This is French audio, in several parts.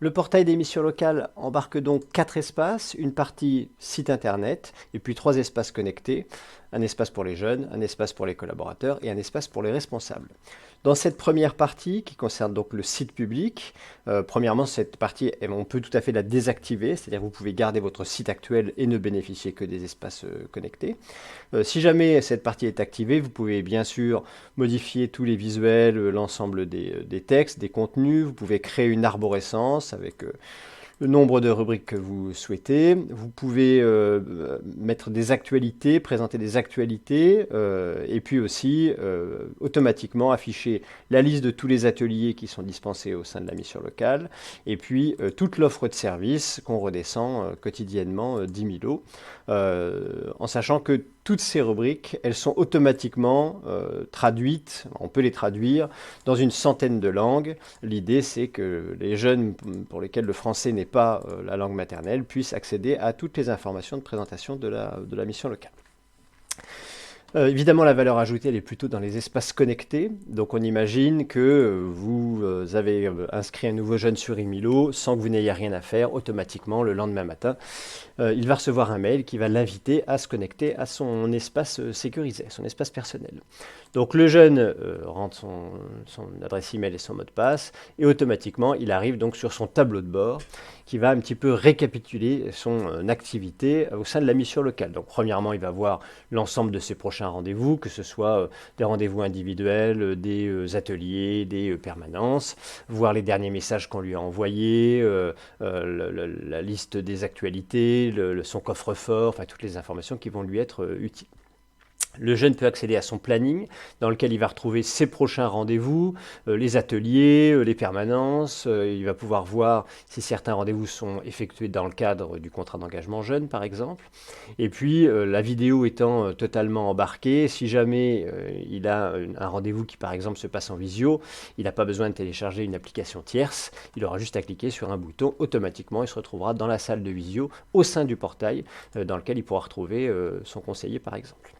Le portail d'émission locale embarque donc 4 espaces, une partie site internet et puis 3 espaces connectés, un espace pour les jeunes, un espace pour les collaborateurs et un espace pour les responsables. Dans cette première partie, qui concerne donc le site public, premièrement, cette partie, on peut tout à fait la désactiver, c'est-à-dire que vous pouvez garder votre site actuel et ne bénéficier que des espaces connectés. Si jamais cette partie est activée, vous pouvez bien sûr modifier tous les visuels, l'ensemble des textes, des contenus. Vous pouvez créer une arborescence avec le nombre de rubriques que vous souhaitez. Vous pouvez mettre des actualités, présenter des actualités, et puis aussi automatiquement afficher la liste de tous les ateliers qui sont dispensés au sein de la mission locale, et puis toute l'offre de services qu'on redescend quotidiennement 10 000 lots, en sachant que toutes ces rubriques, elles sont automatiquement traduites, on peut les traduire dans une centaine de langues. L'idée, c'est que les jeunes pour lesquels le français n'est pas la langue maternelle puissent accéder à toutes les informations de présentation de la mission locale. Évidemment, la valeur ajoutée, elle est plutôt dans les espaces connectés. Donc, on imagine que vous avez inscrit un nouveau jeune sur Emilo sans que vous n'ayez rien à faire. Automatiquement, le lendemain matin, il va recevoir un mail qui va l'inviter à se connecter à son espace sécurisé, son espace personnel. Donc, le jeune rentre son adresse email et son mot de passe et automatiquement, il arrive donc sur son tableau de bord qui va un petit peu récapituler son activité au sein de la mission locale. Donc, premièrement, il va voir l'ensemble de ses prochains rendez-vous, que ce soit des rendez-vous individuels, des ateliers, des permanences, voir les derniers messages qu'on lui a envoyés, la liste des actualités, son coffre-fort, enfin toutes les informations qui vont lui être utiles. Le jeune peut accéder à son planning dans lequel il va retrouver ses prochains rendez-vous, les ateliers, les permanences. Il va pouvoir voir si certains rendez-vous sont effectués dans le cadre du contrat d'engagement jeune, par exemple. Et puis, la vidéo étant totalement embarquée, si jamais il a un rendez-vous qui, par exemple, se passe en visio, il n'a pas besoin de télécharger une application tierce. Il aura juste à cliquer sur un bouton. Automatiquement, il se retrouvera dans la salle de visio au sein du portail dans lequel il pourra retrouver son conseiller, par exemple.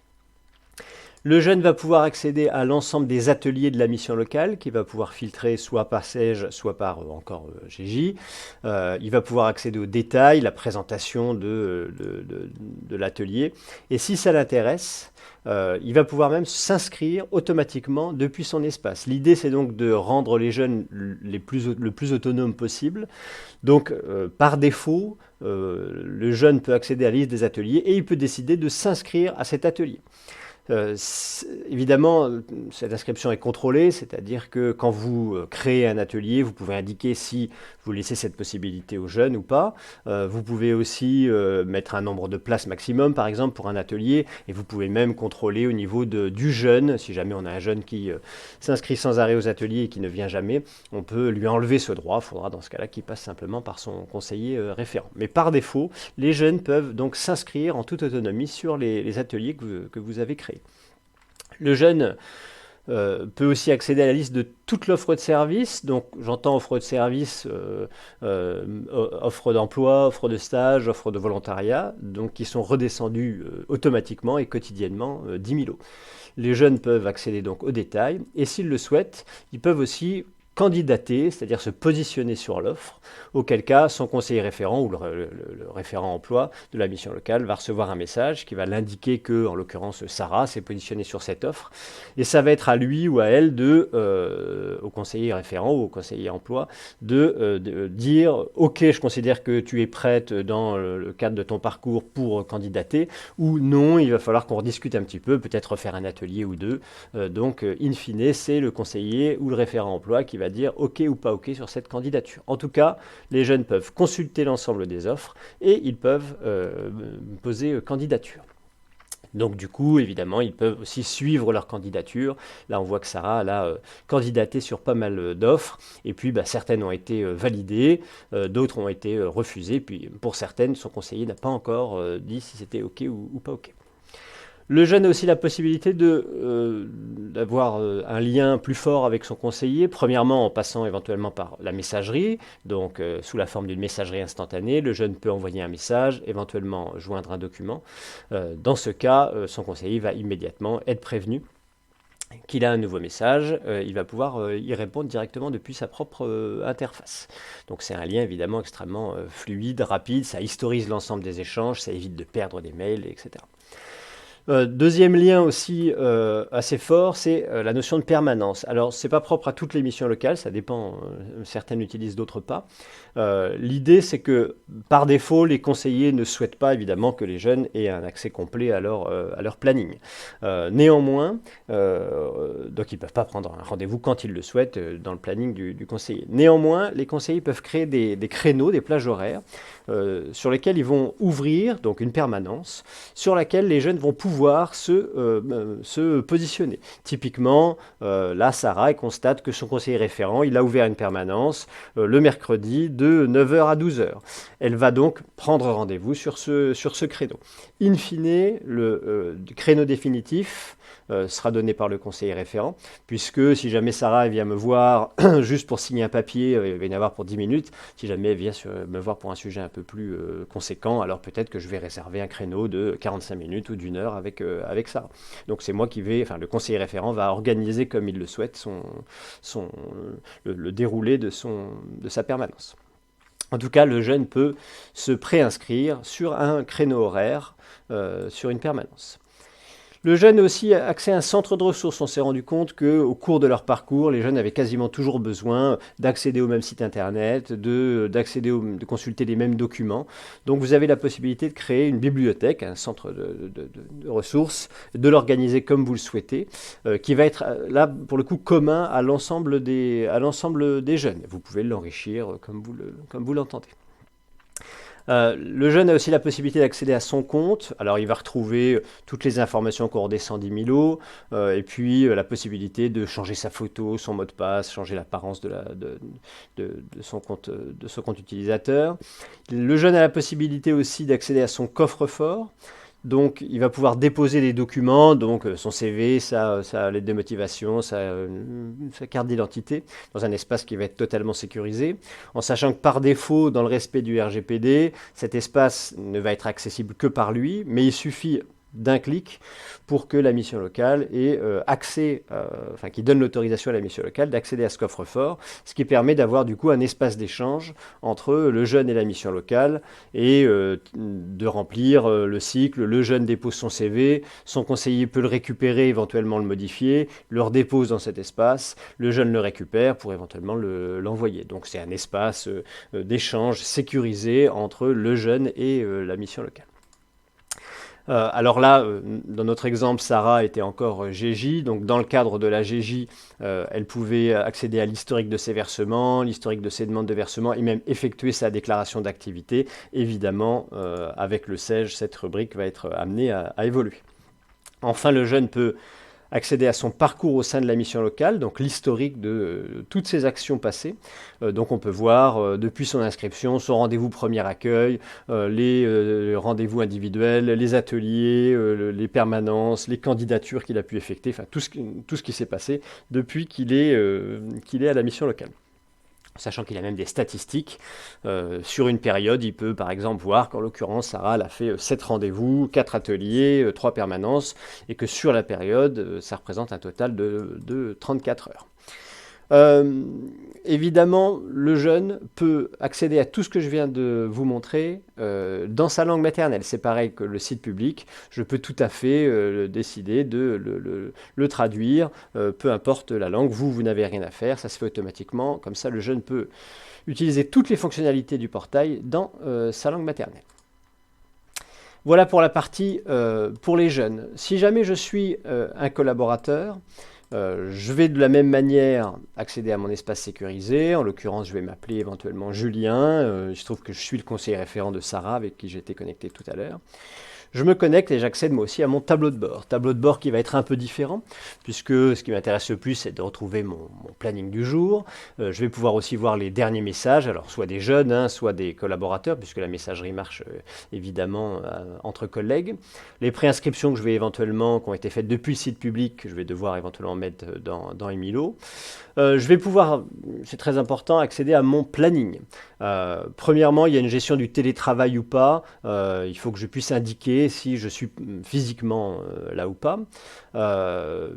Le jeune va pouvoir accéder à l'ensemble des ateliers de la mission locale, qu'il va pouvoir filtrer soit par SEJ, soit par encore GJ. Il va pouvoir accéder aux détails, la présentation de l'atelier. Et si ça l'intéresse, il va pouvoir même s'inscrire automatiquement depuis son espace. L'idée, c'est donc de rendre les jeunes le plus autonomes possible. Donc, par défaut, le jeune peut accéder à la liste des ateliers et il peut décider de s'inscrire à cet atelier. Évidemment, cette inscription est contrôlée, c'est-à-dire que quand vous créez un atelier, vous pouvez indiquer si vous laissez cette possibilité aux jeunes ou pas. Vous pouvez aussi mettre un nombre de places maximum, par exemple, pour un atelier, et vous pouvez même contrôler au niveau du jeune. Si jamais on a un jeune qui s'inscrit sans arrêt aux ateliers et qui ne vient jamais, on peut lui enlever ce droit. Il faudra dans ce cas-là qu'il passe simplement par son conseiller référent. Mais par défaut, les jeunes peuvent donc s'inscrire en toute autonomie sur les ateliers que vous avez créés. Le jeune peut aussi accéder à la liste de toute l'offre de service. Donc j'entends offre de service, offre d'emploi, offre de stage, offre de volontariat, donc qui sont redescendus automatiquement et quotidiennement 10 000 lots. Les jeunes peuvent accéder donc aux détails et s'ils le souhaitent, ils peuvent aussi candidater, c'est-à-dire se positionner sur l'offre, auquel cas son conseiller référent ou le référent emploi de la mission locale va recevoir un message qui va l'indiquer que, en l'occurrence, Sarah s'est positionnée sur cette offre, et ça va être à lui ou à elle au conseiller référent ou au conseiller emploi de dire « Ok, je considère que tu es prête dans le cadre de ton parcours pour candidater » ou « Non, il va falloir qu'on rediscute un petit peu, peut-être faire un atelier ou deux ». Donc, in fine, c'est le conseiller ou le référent emploi qui va dire OK ou pas OK sur cette candidature. En tout cas, les jeunes peuvent consulter l'ensemble des offres et ils peuvent poser candidature. Donc du coup, évidemment, ils peuvent aussi suivre leur candidature. Là, on voit que Sarah elle a candidaté sur pas mal d'offres, et puis certaines ont été validées, d'autres ont été refusées, puis pour certaines, son conseiller n'a pas encore dit si c'était OK ou pas OK. Le jeune a aussi la possibilité d'avoir un lien plus fort avec son conseiller, premièrement en passant éventuellement par la messagerie, donc sous la forme d'une messagerie instantanée. Le jeune peut envoyer un message, éventuellement joindre un document. Dans ce cas, son conseiller va immédiatement être prévenu qu'il a un nouveau message, il va pouvoir y répondre directement depuis sa propre interface. Donc c'est un lien évidemment extrêmement fluide, rapide, ça historise l'ensemble des échanges, ça évite de perdre des mails, etc. Deuxième lien aussi assez fort, c'est la notion de permanence. Alors, c'est pas propre à toutes les missions locales, ça dépend, certaines l'utilisent, d'autres pas. L'idée, c'est que par défaut, les conseillers ne souhaitent pas évidemment que les jeunes aient un accès complet à leur planning. Néanmoins, donc ils ne peuvent pas prendre un rendez-vous quand ils le souhaitent dans le planning du conseiller. Néanmoins, les conseillers peuvent créer des créneaux, des plages horaires, sur lesquels ils vont ouvrir donc une permanence sur laquelle les jeunes vont pouvoir se positionner. Typiquement, là, Sarah elle constate que son conseiller référent, il a ouvert une permanence le mercredi de 9h à 12h. Elle va donc prendre rendez-vous sur ce créneau. In fine, le créneau définitif sera donné par le conseiller référent, puisque si jamais Sarah vient me voir juste pour signer un papier, il va y en avoir pour 10 minutes. Si jamais elle vient me voir pour un sujet un peu plus conséquent, alors peut-être que je vais réserver un créneau de 45 minutes ou d'une heure avec Sarah. Donc c'est moi qui vais, enfin le conseiller référent va organiser comme il le souhaite le déroulé de sa permanence. En tout cas, le jeune peut se préinscrire sur un créneau horaire sur une permanence. Le jeune a aussi accès à un centre de ressources. On s'est rendu compte qu'au cours de leur parcours, les jeunes avaient quasiment toujours besoin d'accéder au même site internet, de consulter les mêmes documents. Donc vous avez la possibilité de créer une bibliothèque, un centre de ressources, de l'organiser comme vous le souhaitez, qui va être là pour le coup commun à l'ensemble des jeunes. Vous pouvez l'enrichir comme vous l'entendez. Le jeune a aussi la possibilité d'accéder à son compte. Alors, il va retrouver toutes les informations au cours des 110 000 lots, et puis la possibilité de changer sa photo, son mot de passe, changer l'apparence de son compte utilisateur. Le jeune a la possibilité aussi d'accéder à son coffre-fort. Donc, il va pouvoir déposer des documents, donc son CV, sa lettre de motivation, sa carte d'identité, dans un espace qui va être totalement sécurisé, en sachant que par défaut, dans le respect du RGPD, cet espace ne va être accessible que par lui, mais il suffit d'un clic pour que la mission locale ait accès, enfin qui donne l'autorisation à la mission locale d'accéder à ce coffre-fort, ce qui permet d'avoir du coup un espace d'échange entre le jeune et la mission locale et de remplir le cycle. Le jeune dépose son CV, son conseiller peut le récupérer, éventuellement le modifier, le redépose dans cet espace, le jeune le récupère pour éventuellement l'envoyer. Donc c'est un espace d'échange sécurisé entre le jeune et la mission locale. Alors là, dans notre exemple, Sarah était encore GJ, donc dans le cadre de la GJ, elle pouvait accéder à l'historique de ses versements, l'historique de ses demandes de versement et même effectuer sa déclaration d'activité. Évidemment, avec le SEJ, cette rubrique va être amenée à évoluer. Enfin, le jeune peut accéder à son parcours au sein de la mission locale, donc l'historique de toutes ses actions passées. Donc on peut voir depuis son inscription, son rendez-vous premier accueil, les rendez-vous individuels, les ateliers, les permanences, les candidatures qu'il a pu effectuer, enfin tout ce qui s'est passé depuis qu'il est à la mission locale. Sachant qu'il a même des statistiques. Sur une période, il peut par exemple voir qu'en l'occurrence, Sarah elle a fait 7 rendez-vous, 4 ateliers, 3 permanences, et que sur la période, ça représente un total de 34 heures. Évidemment, le jeune peut accéder à tout ce que je viens de vous montrer dans sa langue maternelle. C'est pareil que le site public. Je peux tout à fait décider de le traduire, peu importe la langue. Vous n'avez rien à faire, ça se fait automatiquement. Comme ça, le jeune peut utiliser toutes les fonctionnalités du portail dans sa langue maternelle. Voilà pour la partie pour les jeunes. Si jamais je suis un collaborateur, je vais de la même manière accéder à mon espace sécurisé. En l'occurrence, je vais m'appeler éventuellement Julien. Il se trouve que je suis le conseiller référent de Sarah avec qui j'étais connecté tout à l'heure. Je me connecte et j'accède moi aussi à mon tableau de bord. Tableau de bord qui va être un peu différent, puisque ce qui m'intéresse le plus, c'est de retrouver mon planning du jour. Je vais pouvoir aussi voir les derniers messages, alors soit des jeunes, soit des collaborateurs, puisque la messagerie marche évidemment entre collègues. Les préinscriptions que je vais éventuellement, qui ont été faites depuis le site public, je vais devoir éventuellement mettre dans Emilo. Je vais pouvoir, c'est très important, accéder à mon planning. Premièrement, il y a une gestion du télétravail ou pas. Il faut que je puisse indiquer accéder si je suis physiquement là ou pas,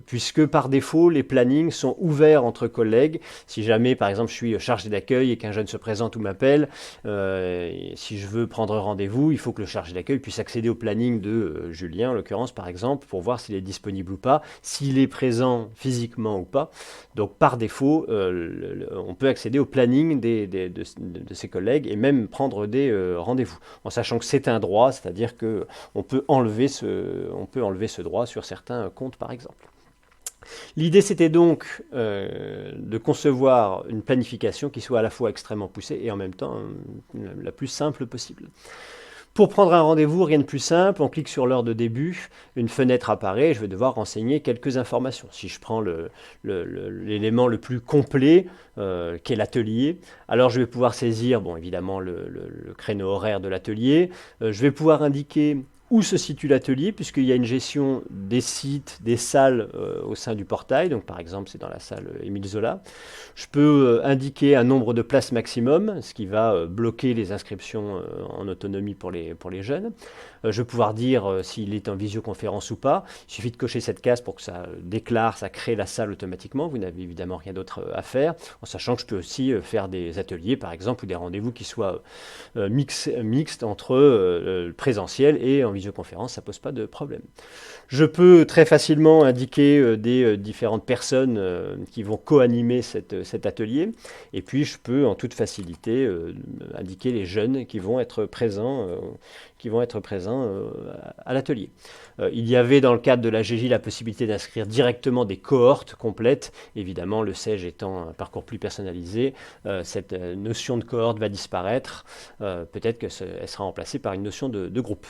puisque par défaut, les plannings sont ouverts entre collègues. Si jamais, par exemple, je suis chargé d'accueil et qu'un jeune se présente ou m'appelle, si je veux prendre rendez-vous, il faut que le chargé d'accueil puisse accéder au planning de Julien, en l'occurrence, par exemple, pour voir s'il est disponible ou pas, s'il est présent physiquement ou pas. Donc, par défaut, on peut accéder au planning de ses collègues et même prendre des rendez-vous, en sachant que c'est un droit, c'est-à-dire qu'on peut enlever ce droit sur certains comptes, par exemple. L'idée, c'était donc de concevoir une planification qui soit à la fois extrêmement poussée et en même temps la plus simple possible. Pour prendre un rendez-vous, rien de plus simple, on clique sur l'heure de début, une fenêtre apparaît et je vais devoir renseigner quelques informations. Si je prends l'élément le plus complet, qui est l'atelier, alors je vais pouvoir saisir, bon, évidemment, le créneau horaire de l'atelier. Je vais pouvoir indiquer où se situe l'atelier, puisqu'il y a une gestion des sites, des salles au sein du portail. Donc par exemple, c'est dans la salle Émile Zola. Je peux indiquer un nombre de places maximum, ce qui va bloquer les inscriptions en autonomie pour les jeunes. Je vais pouvoir dire s'il est en visioconférence ou pas. Il suffit de cocher cette case pour que ça déclare, ça crée la salle automatiquement. Vous n'avez évidemment rien d'autre à faire, en sachant que je peux aussi faire des ateliers, par exemple, ou des rendez-vous qui soient mixtes entre présentiel et en visioconférence, ça ne pose pas de problème. Je peux très facilement indiquer des différentes personnes qui vont co-animer cet atelier, et puis je peux en toute facilité indiquer les jeunes qui vont être présents à l'atelier. Il y avait dans le cadre de la GJ la possibilité d'inscrire directement des cohortes complètes. Évidemment, le CEJ étant un parcours plus personnalisé, cette notion de cohorte va disparaître. Peut-être qu'elle sera remplacée par une notion de groupe.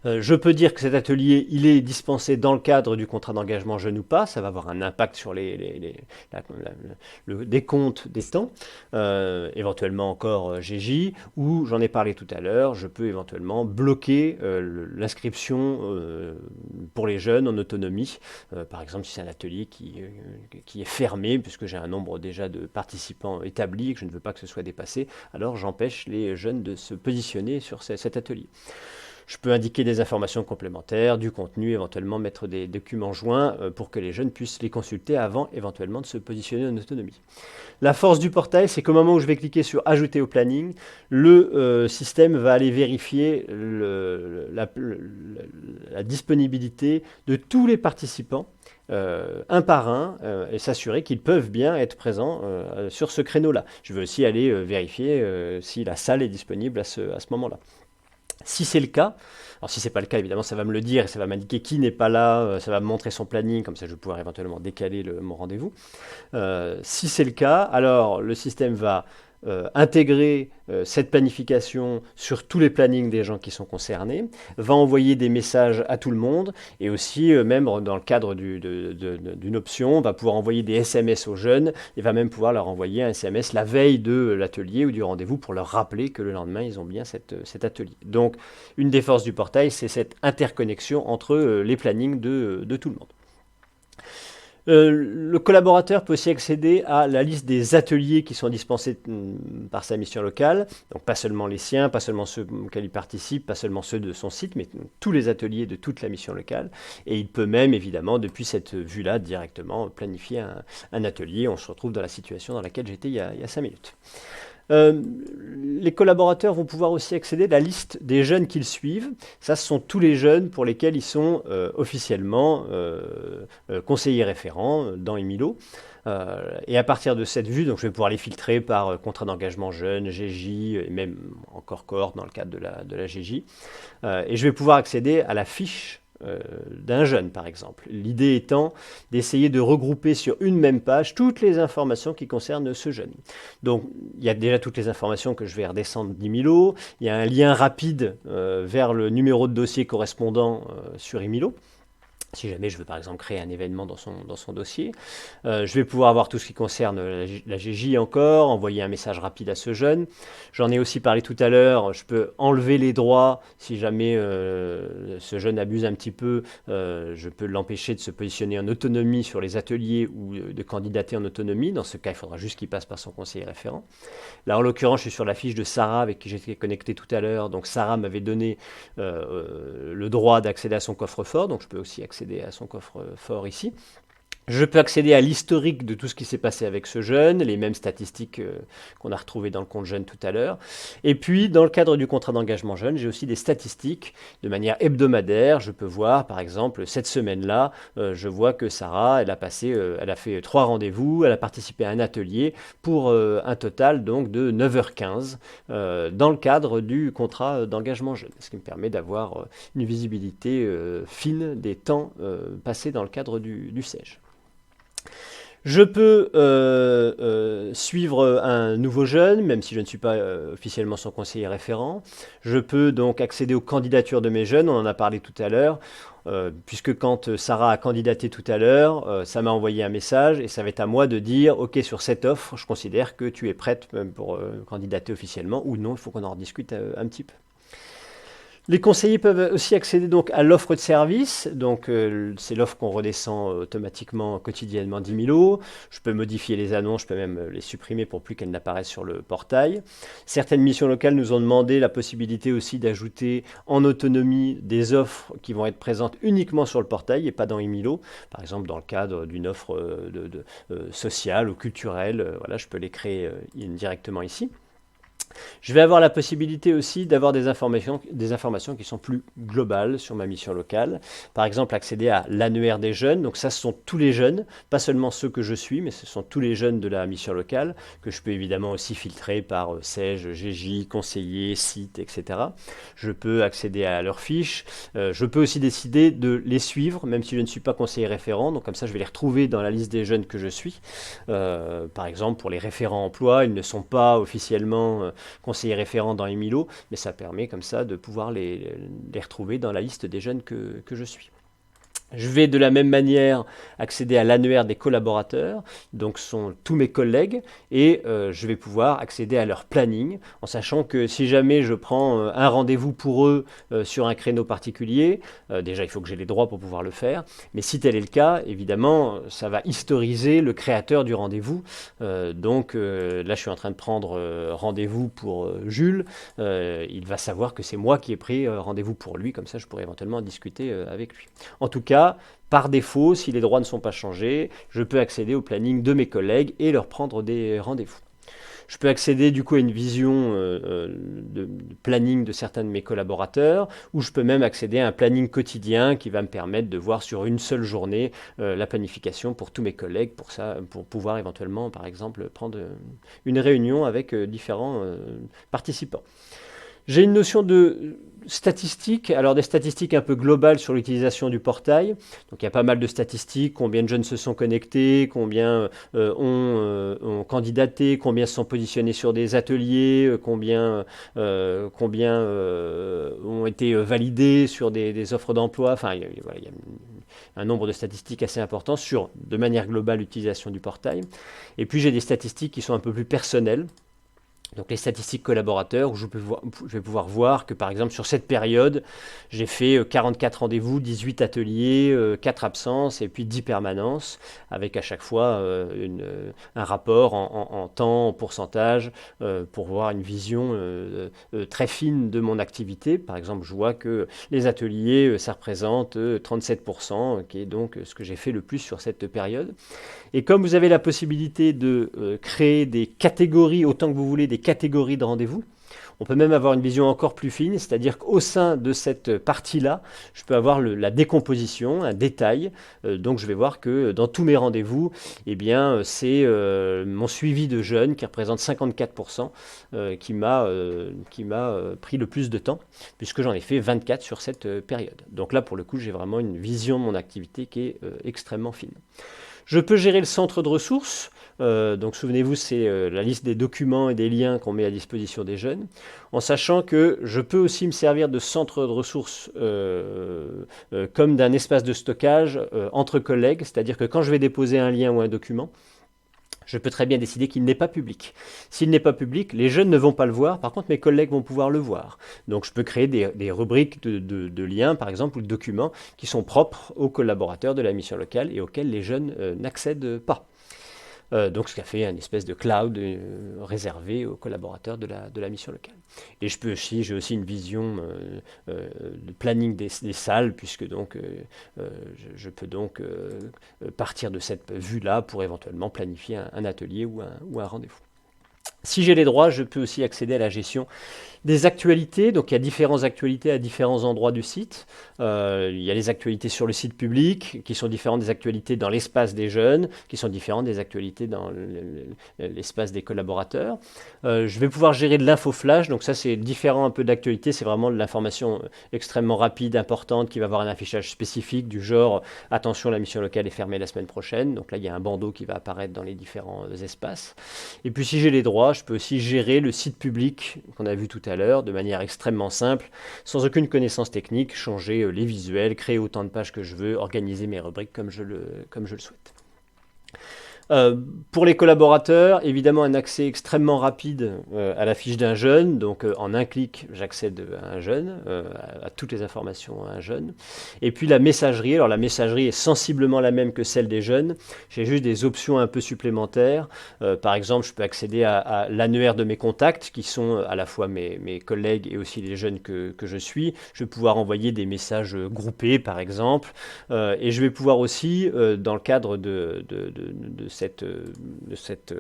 Je peux dire que cet atelier, il est dispensé dans le cadre du contrat d'engagement jeune ou pas. Ça va avoir un impact sur le décompte des temps. Éventuellement encore GJ, ou j'en ai parlé tout à l'heure, je peux éventuellement bloquer l'inscription pour les jeunes en autonomie. Par exemple, si c'est un atelier qui est fermé, puisque j'ai un nombre déjà de participants établi et que je ne veux pas que ce soit dépassé, alors j'empêche les jeunes de se positionner sur cet atelier. Je peux indiquer des informations complémentaires, du contenu, éventuellement mettre des documents joints pour que les jeunes puissent les consulter avant éventuellement de se positionner en autonomie. La force du portail, c'est qu'au moment où je vais cliquer sur ajouter au planning, le système va aller vérifier la disponibilité de tous les participants un par un et s'assurer qu'ils peuvent bien être présents sur ce créneau-là. Je vais aussi aller vérifier si la salle est disponible à ce moment-là. Si c'est le cas, alors si c'est pas le cas, évidemment, ça va me le dire et ça va m'indiquer qui n'est pas là, ça va me montrer son planning, comme ça je vais pouvoir éventuellement décaler mon rendez-vous. Si c'est le cas, alors le système va intégrer cette planification sur tous les plannings des gens qui sont concernés, va envoyer des messages à tout le monde et aussi, même dans le cadre d'une option, va pouvoir envoyer des SMS aux jeunes et va même pouvoir leur envoyer un SMS la veille de l'atelier ou du rendez-vous pour leur rappeler que le lendemain, ils ont bien cet atelier. Donc, une des forces du portail, c'est cette interconnexion entre les plannings de tout le monde. Le collaborateur peut aussi accéder à la liste des ateliers qui sont dispensés par sa mission locale, donc pas seulement les siens, pas seulement ceux auxquels il participe, pas seulement ceux de son site, mais tous les ateliers de toute la mission locale. Et il peut même, évidemment, depuis cette vue-là, directement planifier un atelier. On se retrouve dans la situation dans laquelle j'étais il y a 5 minutes. Les collaborateurs vont pouvoir aussi accéder à la liste des jeunes qu'ils suivent. Ça, ce sont tous les jeunes pour lesquels ils sont officiellement conseillers référents dans Emilo. Et à partir de cette vue, donc je vais pouvoir les filtrer par contrat d'engagement jeune, GJ, et même encore cohorte dans le cadre de la GJ. Et je vais pouvoir accéder à la fiche d'un jeune, par exemple. L'idée étant d'essayer de regrouper sur une même page toutes les informations qui concernent ce jeune. Donc, il y a déjà toutes les informations que je vais redescendre d'Emilo. Il y a un lien rapide vers le numéro de dossier correspondant sur Emilo. si jamais je veux par exemple créer un événement dans son dossier. Je vais pouvoir avoir tout ce qui concerne la GJ encore, envoyer un message rapide à ce jeune. J'en ai aussi parlé tout à l'heure, je peux enlever les droits si jamais ce jeune abuse un petit peu, je peux l'empêcher de se positionner en autonomie sur les ateliers ou de candidater en autonomie. Dans ce cas, il faudra juste qu'il passe par son conseiller référent. Là, en l'occurrence, je suis sur la fiche de Sarah avec qui j'étais connecté tout à l'heure. Donc, Sarah m'avait donné le droit d'accéder à son coffre-fort. Donc, je peux aussi accéder à son coffre-fort ici. Je peux accéder à l'historique de tout ce qui s'est passé avec ce jeune, les mêmes statistiques qu'on a retrouvées dans le compte jeune tout à l'heure. Et puis, dans le cadre du contrat d'engagement jeune, j'ai aussi des statistiques de manière hebdomadaire. Je peux voir, par exemple, cette semaine-là, je vois que Sarah, elle a fait 3 rendez-vous, elle a participé à un atelier pour un total donc de 9h15 dans le cadre du contrat d'engagement jeune, ce qui me permet d'avoir une visibilité fine des temps passés dans le cadre du SEJ. Je peux suivre un nouveau jeune, même si je ne suis pas officiellement son conseiller référent. Je peux donc accéder aux candidatures de mes jeunes, on en a parlé tout à l'heure, puisque quand Sarah a candidaté tout à l'heure, ça m'a envoyé un message et ça va être à moi de dire, OK, sur cette offre, je considère que tu es prête pour candidater officiellement ou non, il faut qu'on en rediscute un petit peu. Les conseillers peuvent aussi accéder donc à l'offre de service. Donc c'est l'offre qu'on redescend automatiquement quotidiennement 10 000 euros. Je peux modifier les annonces, je peux même les supprimer pour plus qu'elles n'apparaissent sur le portail. Certaines missions locales nous ont demandé la possibilité aussi d'ajouter en autonomie des offres qui vont être présentes uniquement sur le portail et pas dans Emilo. Par exemple dans le cadre d'une offre sociale ou culturelle, voilà, je peux les créer directement ici. Je vais avoir la possibilité aussi d'avoir des informations qui sont plus globales sur ma mission locale. Par exemple, accéder à l'annuaire des jeunes. Donc ça, ce sont tous les jeunes, pas seulement ceux que je suis, mais ce sont tous les jeunes de la mission locale, que je peux évidemment aussi filtrer par SEJ, GJ, conseiller, site, etc. Je peux accéder à leurs fiches. Je peux aussi décider de les suivre, même si je ne suis pas conseiller référent. Donc comme ça, je vais les retrouver dans la liste des jeunes que je suis. Par exemple, pour les référents emploi, ils ne sont pas officiellement conseiller référent dans Emilo, mais ça permet comme ça de pouvoir les retrouver dans la liste des jeunes que je suis. Je vais de la même manière accéder à l'annuaire des collaborateurs, donc ce sont tous mes collègues, et je vais pouvoir accéder à leur planning, en sachant que si jamais je prends un rendez-vous pour eux sur un créneau particulier, déjà il faut que j'ai les droits pour pouvoir le faire, mais si tel est le cas, évidemment, ça va historiser le créateur du rendez-vous. Donc là, je suis en train de prendre rendez-vous pour Jules, il va savoir que c'est moi qui ai pris rendez-vous pour lui, comme ça je pourrais éventuellement discuter avec lui. En tout cas, par défaut, si les droits ne sont pas changés, je peux accéder au planning de mes collègues et leur prendre des rendez-vous. Je peux accéder du coup à une vision de planning de certains de mes collaborateurs, ou je peux même accéder à un planning quotidien qui va me permettre de voir sur une seule journée la planification pour tous mes collègues, pour pouvoir éventuellement, par exemple, prendre une réunion avec différents participants. J'ai une notion de statistiques, alors des statistiques un peu globales sur l'utilisation du portail. Donc il y a pas mal de statistiques, combien de jeunes se sont connectés, combien ont candidaté, combien se sont positionnés sur des ateliers, combien ont été validés sur des offres d'emploi. Enfin, voilà, il y a un nombre de statistiques assez important sur, de manière globale, l'utilisation du portail. Et puis j'ai des statistiques qui sont un peu plus personnelles. Donc les statistiques collaborateurs, où je vais pouvoir voir que par exemple sur cette période, j'ai fait 44 rendez-vous, 18 ateliers, 4 absences et puis 10 permanences, avec à chaque fois un rapport en temps, en pourcentage, pour voir une vision très fine de mon activité. Par exemple, je vois que les ateliers, ça représente 37%, qui est donc ce que j'ai fait le plus sur cette période. Et comme vous avez la possibilité de créer des catégories, autant que vous voulez, des catégories de rendez-vous, on peut même avoir une vision encore plus fine, c'est-à-dire qu'au sein de cette partie-là, je peux avoir la décomposition, un détail. Donc je vais voir que dans tous mes rendez-vous, eh bien, c'est mon suivi de jeunes qui représente 54% qui m'a pris le plus de temps, puisque j'en ai fait 24 sur cette période. Donc là, pour le coup, j'ai vraiment une vision de mon activité qui est extrêmement fine. Je peux gérer le centre de ressources. Donc souvenez-vous, c'est la liste des documents et des liens qu'on met à disposition des jeunes, en sachant que je peux aussi me servir de centre de ressources comme d'un espace de stockage entre collègues, c'est-à-dire que quand je vais déposer un lien ou un document, je peux très bien décider qu'il n'est pas public. S'il n'est pas public, les jeunes ne vont pas le voir, par contre mes collègues vont pouvoir le voir. Donc je peux créer des rubriques de liens, par exemple, ou de documents qui sont propres aux collaborateurs de la mission locale et auxquels les jeunes n'accèdent pas. Donc ce qui a fait une espèce de cloud réservé aux collaborateurs de la mission locale. Et j'ai aussi une vision de planning des salles, puisque donc je peux donc partir de cette vue-là pour éventuellement planifier un atelier ou un rendez-vous. Si j'ai les droits, je peux aussi accéder à la gestion des actualités. Donc il y a différentes actualités à différents endroits du site. Il y a les actualités sur le site public qui sont différentes des actualités dans l'espace des jeunes, qui sont différentes des actualités dans l'espace des collaborateurs. Je vais pouvoir gérer de l'info flash. Donc ça c'est différent un peu d'actualité. C'est vraiment de l'information extrêmement rapide, importante, qui va avoir un affichage spécifique du genre attention, la mission locale est fermée la semaine prochaine. Donc là il y a un bandeau qui va apparaître dans les différents espaces. Et puis si j'ai les droits, je peux aussi gérer le site public qu'on a vu tout à l'heure de manière extrêmement simple, sans aucune connaissance technique, changer les visuels, créer autant de pages que je veux, organiser mes rubriques comme je le souhaite. Pour les collaborateurs, évidemment un accès extrêmement rapide à la fiche d'un jeune, donc en un clic j'accède à un jeune, à toutes les informations à un jeune. Et puis la messagerie, alors la messagerie est sensiblement la même que celle des jeunes, j'ai juste des options un peu supplémentaires. Par exemple, je peux accéder à l'annuaire de mes contacts, qui sont à la fois mes collègues et aussi les jeunes que je suis. Je vais pouvoir envoyer des messages groupés par exemple, et je vais pouvoir aussi, dans le cadre de cet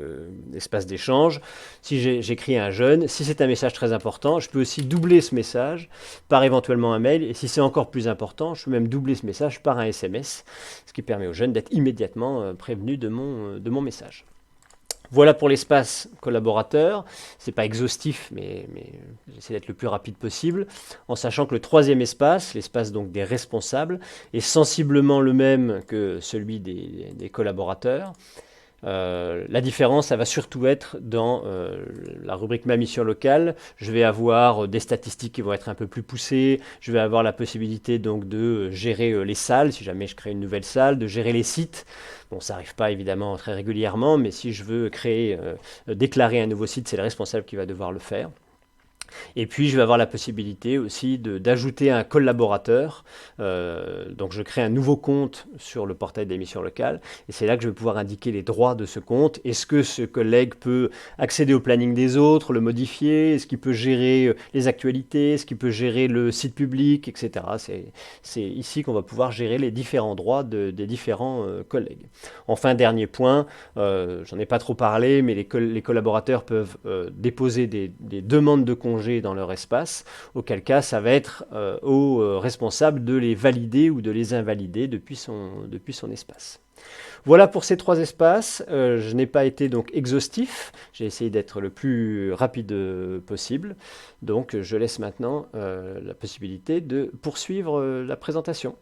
espace d'échange, si j'écris à un jeune, si c'est un message très important, je peux aussi doubler ce message par éventuellement un mail, et si c'est encore plus important, je peux même doubler ce message par un SMS, ce qui permet aux jeunes d'être immédiatement prévenus de mon message. Voilà pour l'espace collaborateur. C'est pas exhaustif, mais j'essaie d'être le plus rapide possible, en sachant que le troisième espace, l'espace donc des responsables, est sensiblement le même que celui des collaborateurs. La différence, ça va surtout être dans la rubrique Ma mission locale. Je vais avoir des statistiques qui vont être un peu plus poussées. Je vais avoir la possibilité donc de gérer les salles, si jamais je crée une nouvelle salle, de gérer les sites. Bon, ça n'arrive pas évidemment très régulièrement, mais si je veux déclarer un nouveau site, c'est le responsable qui va devoir le faire. Et puis, je vais avoir la possibilité aussi d'ajouter un collaborateur. Donc, je crée un nouveau compte sur le portail des missions locales. Et c'est là que je vais pouvoir indiquer les droits de ce compte. Est-ce que ce collègue peut accéder au planning des autres, le modifier? Est-ce qu'il peut gérer les actualités? Est-ce qu'il peut gérer le site public, etc. C'est ici qu'on va pouvoir gérer les différents droits des différents collègues. Enfin, dernier point, j'en ai pas trop parlé, mais les collaborateurs peuvent déposer des demandes de congés dans leur espace, auquel cas ça va être au responsable de les valider ou de les invalider depuis son espace. Voilà pour ces trois espaces. Je n'ai pas été donc exhaustif, j'ai essayé d'être le plus rapide possible, donc je laisse maintenant la possibilité de poursuivre la présentation.